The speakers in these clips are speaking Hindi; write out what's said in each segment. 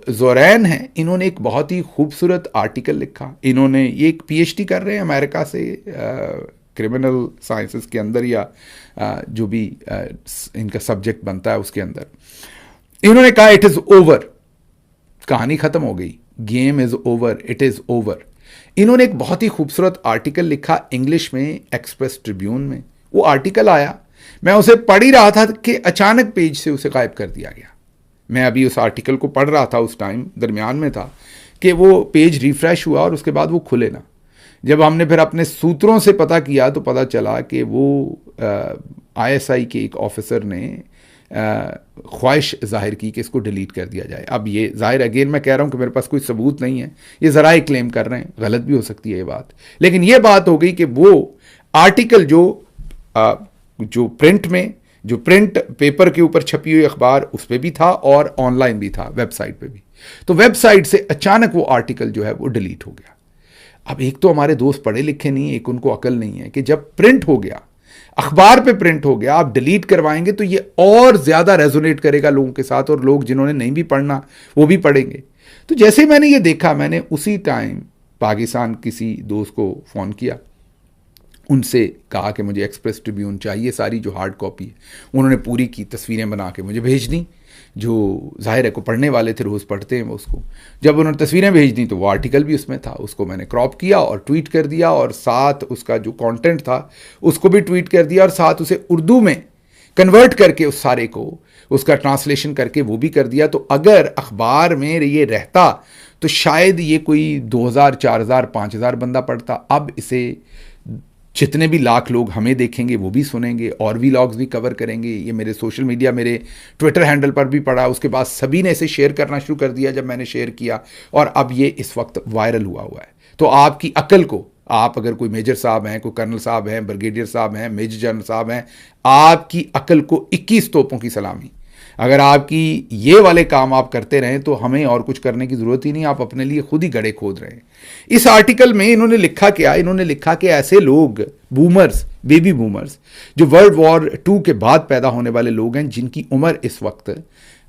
ज़ोरैन हैं, इन्होंने एक बहुत ही खूबसूरत आर्टिकल लिखा। इन्होंने ये एक पीएचडी कर रहे हैं अमेरिका से क्रिमिनल साइंसेस के अंदर, या जो भी इनका सब्जेक्ट बनता है उसके अंदर। इन्होंने कहा इट इज़ ओवर, कहानी ख़त्म हो गई, game is over, it is over. इन्होंने एक बहुत ही खूबसूरत आर्टिकल लिखा इंग्लिश में, एक्सप्रेस ट्रिब्यून में। वो आर्टिकल आया, मैं उसे पढ़ ही रहा था कि अचानक पेज से उसे गायब कर दिया गया। मैं अभी उस आर्टिकल को पढ़ रहा था, उस टाइम दरमियान में था कि वो पेज रिफ्रेश हुआ और उसके बाद वो खुले ना। जब हमने फिर अपने सूत्रों से पता किया तो पता चला कि वो आईएसआई के एक ऑफिसर ने ख्वाहिश जाहिर की कि इसको डिलीट कर दिया जाए। अब ये जाहिर, अगेन मैं कह रहा हूँ कि मेरे पास कोई सबूत नहीं है, ये ज़राए क्लेम कर रहे हैं, गलत भी हो सकती है ये बात, लेकिन ये बात हो गई कि वो आर्टिकल जो प्रिंट में, जो प्रिंट पेपर के ऊपर छपी हुई अखबार उस पर भी था और ऑनलाइन भी था, वेबसाइट पे भी। तो वेबसाइट से अचानक वो आर्टिकल जो है वो डिलीट हो गया। अब एक तो हमारे दोस्त पढ़े लिखे नहीं, एक उनको अकल नहीं है कि जब प्रिंट हो गया, अखबार पे प्रिंट हो गया, आप डिलीट करवाएंगे तो ये और ज्यादा रेजोनेट करेगा लोगों के साथ, और लोग जिन्होंने नहीं भी पढ़ना वो भी पढ़ेंगे। तो जैसे मैंने ये देखा, मैंने उसी टाइम पाकिस्तान किसी दोस्त को फ़ोन किया, उनसे कहा कि मुझे एक्सप्रेस ट्रिब्यून चाहिए, सारी जो हार्ड कॉपी है। उन्होंने पूरी की तस्वीरें बना के मुझे भेज दी, जो जाहिर है को पढ़ने वाले थे, रोज़ पढ़ते हैं वो उसको। जब उन्होंने तस्वीरें भेज दी तो वो आर्टिकल भी उसमें था, उसको मैंने क्रॉप किया और ट्वीट कर दिया, और साथ उसका जो कंटेंट था उसको भी ट्वीट कर दिया, और साथ उसे उर्दू में कन्वर्ट करके उस सारे को, उसका ट्रांसलेशन करके वो भी कर दिया। तो अगर अखबार में ये रहता तो शायद ये कोई 2000, 4000, 5000 बंदा पढ़ता। अब इसे जितने भी लाख लोग हमें देखेंगे वो भी सुनेंगे, और भी व्लॉग्स भी कवर करेंगे। ये मेरे सोशल मीडिया, मेरे ट्विटर हैंडल पर भी पड़ा, उसके बाद सभी ने इसे शेयर करना शुरू कर दिया जब मैंने शेयर किया, और अब ये इस वक्त वायरल हुआ है। तो आपकी अकल को, आप अगर कोई मेजर साहब हैं, कोई कर्नल साहब हैं, ब्रिगेडियर साहब हैं, मेजर जनरल साहब हैं, आपकी अकल को 21 तोपों की सलामी। अगर आपकी ये वाले काम आप करते रहें तो हमें और कुछ करने की ज़रूरत ही नहीं, आप अपने लिए खुद ही गड्ढे खोद रहे हैं। इस आर्टिकल में इन्होंने लिखा क्या, इन्होंने लिखा कि ऐसे लोग, बूमर्स, बेबी बूमर्स, जो वर्ल्ड वॉर 2 के बाद पैदा होने वाले लोग हैं, जिनकी उम्र इस वक्त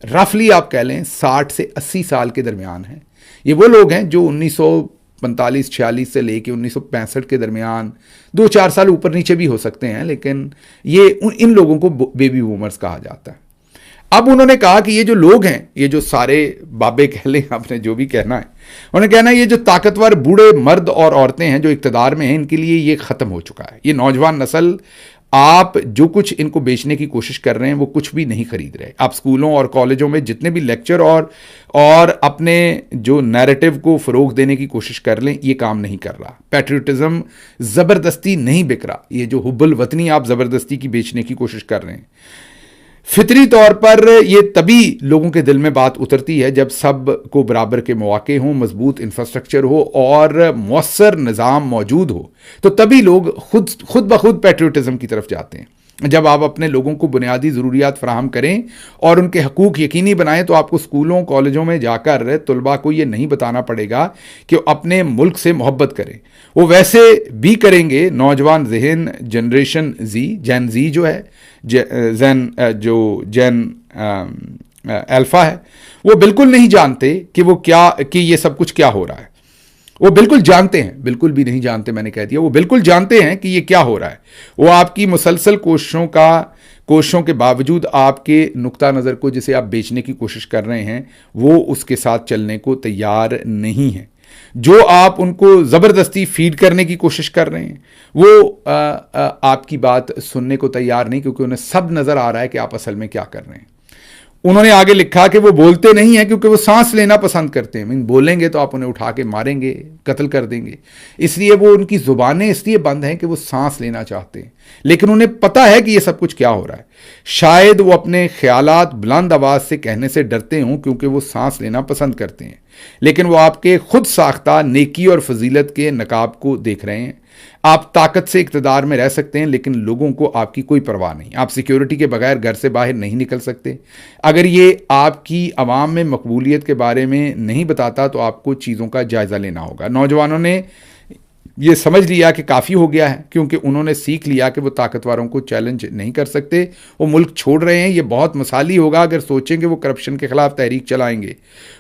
रफली आप कह लें 60 से 80 साल के दरमियान है। ये वो लोग हैं जो 1945-46 से लेके 1965 के दरमियान, 2-4 साल ऊपर नीचे भी हो सकते हैं, लेकिन ये इन लोगों को बेबी बूमर्स कहा जाता है। अब उन्होंने कहा कि ये जो लोग हैं, ये जो सारे बाबे कह लें, आपने जो भी कहना है, उन्होंने कहना है ये जो ताकतवर बूढ़े मर्द और औरतें हैं जो इक़्तिदार में हैं, इनके लिए ये ख़त्म हो चुका है। ये नौजवान नस्ल, आप जो कुछ इनको बेचने की कोशिश कर रहे हैं वो कुछ भी नहीं खरीद रहे। आप स्कूलों और कॉलेजों में जितने भी लेक्चर और अपने जो नैरेटिव को फ़रोग देने की कोशिश कर लें, ये काम नहीं कर रहा। पैट्रियटिज़म ज़बरदस्ती नहीं बिक रहा। ये जो हुब्बुल वतनी आप ज़बरदस्ती की बेचने की कोशिश कर रहे हैं, फितरी तौर पर ये तभी लोगों के दिल में बात उतरती है जब सब को बराबर के मौके हों, मजबूत इंफ्रास्ट्रक्चर हो और मौसर निज़ाम मौजूद हो, तो तभी लोग खुद ब खुद पैट्रियटिज़म की तरफ जाते हैं। जब आप अपने लोगों को बुनियादी ज़रूरियात फराहम करें और उनके हकूक़ यकीनी बनाएं, तो आपको स्कूलों कॉलेजों में जाकर तलबा को ये नहीं बताना पड़ेगा कि वो अपने मुल्क से मोहब्बत करें। वो वैसे भी करेंगे। नौजवान जहन, जनरेशन जी, जैन जी जो है, जैन अल्फ़ा है, वो बिल्कुल नहीं जानते कि ये सब कुछ क्या हो रहा है। वो बिल्कुल जानते हैं, बिल्कुल भी नहीं जानते, मैंने कह दिया, वो बिल्कुल जानते हैं कि ये क्या हो रहा है। वो आपकी मुसलसल कोशिशों के बावजूद आपके नुक्ता नज़र को, जिसे आप बेचने की कोशिश कर रहे हैं, वो उसके साथ चलने को तैयार नहीं है। जो आप उनको ज़बरदस्ती फीड करने की कोशिश कर रहे हैं, वो आपकी बात सुनने को तैयार नहीं, क्योंकि उन्हें सब नज़र आ रहा है कि आप असल में क्या कर रहे हैं। उन्होंने आगे लिखा कि वो बोलते नहीं हैं क्योंकि वो सांस लेना पसंद करते हैं। बोलेंगे तो आप उन्हें उठा के मारेंगे, कत्ल कर देंगे। इसलिए वो, उनकी ज़ुबानें इसलिए बंद हैं कि वो सांस लेना चाहते हैं, लेकिन उन्हें पता है कि ये सब कुछ क्या हो रहा है। शायद वो अपने ख्यालात बुलंद आवाज़ से कहने से डरते हों क्योंकि वो सांस लेना पसंद करते हैं, लेकिन वो आपके खुद साख्ता नेकी और फजीलत के नकाब को देख रहे हैं। आप ताकत से इक़्तिदार में रह सकते हैं, लेकिन लोगों को आपकी कोई परवाह नहीं। आप सिक्योरिटी के बगैर घर से बाहर नहीं निकल सकते। अगर ये आपकी आवाम में मकबूलियत के बारे में नहीं बताता तो आपको चीज़ों का जायज़ा लेना होगा। नौजवानों ने ये समझ लिया कि काफ़ी हो गया है, क्योंकि उन्होंने सीख लिया कि वो ताकतवरों को चैलेंज नहीं कर सकते, वो मुल्क छोड़ रहे हैं। ये बहुत मिसाली होगा अगर सोचेंगे वो करप्शन के खिलाफ तहरीक चलाएंगे,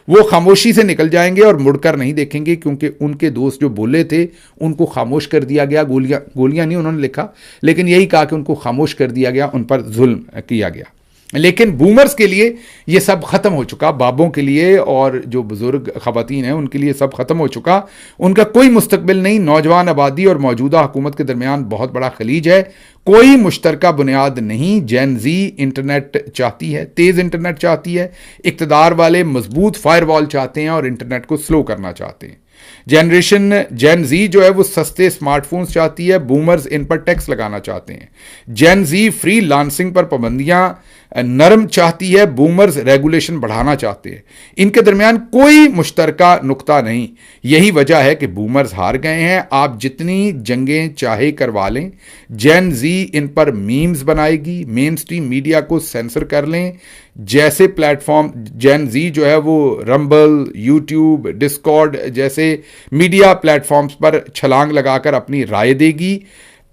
वो खामोशी से निकल जाएंगे और मुड़कर नहीं देखेंगे, क्योंकि उनके दोस्त जो बोले थे उनको खामोश कर दिया गया। गोलियां नहीं उन्होंने लिखा, लेकिन यही कहा कि उनको खामोश कर दिया गया, उन पर जुल्म किया गया। लेकिन बूमर्स के लिए ये सब ख़त्म हो चुका, बाबों के लिए और जो बुज़ुर्ग ख़वातीन हैं उनके लिए सब ख़त्म हो चुका। उनका कोई मुस्तकबिल नहीं। नौजवान आबादी और मौजूदा हुकूमत के दरमियान बहुत बड़ा खलीज है, कोई मुश्तरका बुनियाद नहीं। जैन जी इंटरनेट चाहती है, तेज़ इंटरनेट चाहती है, इक़्तिदार वाले मजबूत फायरवॉल चाहते हैं और इंटरनेट को स्लो करना चाहते हैं। जनरेशन जैन जी जो है वो सस्ते स्मार्टफोन्स चाहती है, बूमर्स इन पर टैक्स लगाना चाहते हैं। जैन जी फ्री लांसिंग पर पाबंदियां नरम चाहती है, बूमर्स रेगुलेशन बढ़ाना चाहते हैं। इनके दरमियान कोई मुश्तरका नुक्ता नहीं। यही वजह है कि बूमर्स हार गए हैं। आप जितनी जंगें चाहे करवा लें, जैन जी इन पर मीम्स बनाएगी, मेन स्ट्रीम मीडिया को सेंसर कर लें। जैसे प्लेटफॉर्म जैन जी जो है वो रंबल, यूट्यूब, डिस्कॉर्ड जैसे मीडिया प्लेटफॉर्म्स पर छलांग लगाकर अपनी राय देगी।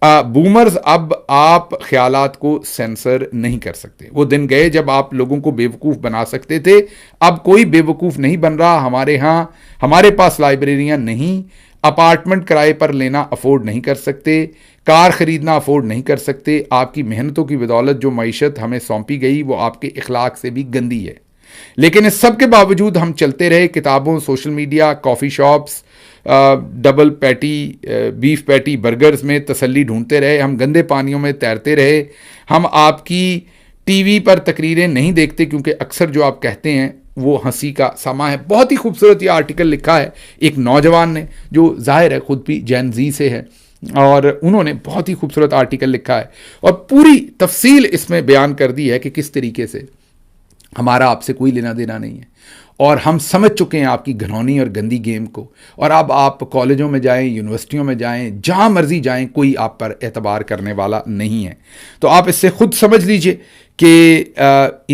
बूमर्स अब आप ख्यालात को सेंसर नहीं कर सकते। वो दिन गए जब आप लोगों को बेवकूफ़ बना सकते थे, अब कोई बेवकूफ़ नहीं बन रहा। हमारे यहाँ हमारे पास लाइब्रेरियाँ नहीं, अपार्टमेंट किराए पर लेना अफोर्ड नहीं कर सकते, कार ख़रीदना अफोर्ड नहीं कर सकते। आपकी मेहनतों की बदौलत जो मईशत हमें सौंपी गई वो आपके इखलाक से भी गंदी है। लेकिन इस सब के बावजूद हम चलते रहे, किताबों, social media, coffee shops, double patty, beef patty, burgers में तसल्ली ढूंढते रहे। हम गंदे पानियों में तैरते रहे। हम आपकी टीवी पर तकरीरें नहीं देखते, क्योंकि अक्सर जो आप कहते हैं वो हंसी का समा है। बहुत ही खूबसूरत ये आर्टिकल लिखा है एक नौजवान ने, जो जाहिर है खुद भी जैन जी से है, और उन्होंने बहुत ही खूबसूरत आर्टिकल लिखा है और पूरी तफसील इसमें बयान कर दी है कि किस तरीके से हमारा आपसे कोई लेना देना नहीं है और हम समझ चुके हैं आपकी घिनौनी और गंदी गेम को। और अब आप कॉलेजों में जाएं, यूनिवर्सिटियों में जाएं, जहां मर्जी जाएं, कोई आप पर एतबार करने वाला नहीं है। तो आप इससे खुद समझ लीजिए कि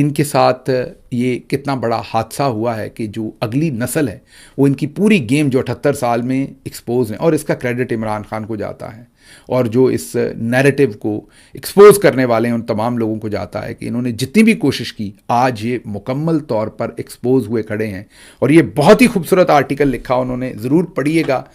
इनके साथ ये कितना बड़ा हादसा हुआ है कि जो अगली नस्ल है वो इनकी पूरी गेम जो 78 साल में एक्सपोज है, और इसका क्रेडिट इमरान खान को जाता है और जो इस नैरेटिव को एक्सपोज करने वाले हैं उन तमाम लोगों को जाता है कि इन्होंने जितनी भी कोशिश की आज ये मुकम्मल तौर पर एक्सपोज हुए खड़े हैं। और ये बहुत ही खूबसूरत आर्टिकल लिखा उन्होंने, ज़रूर पढ़िएगा।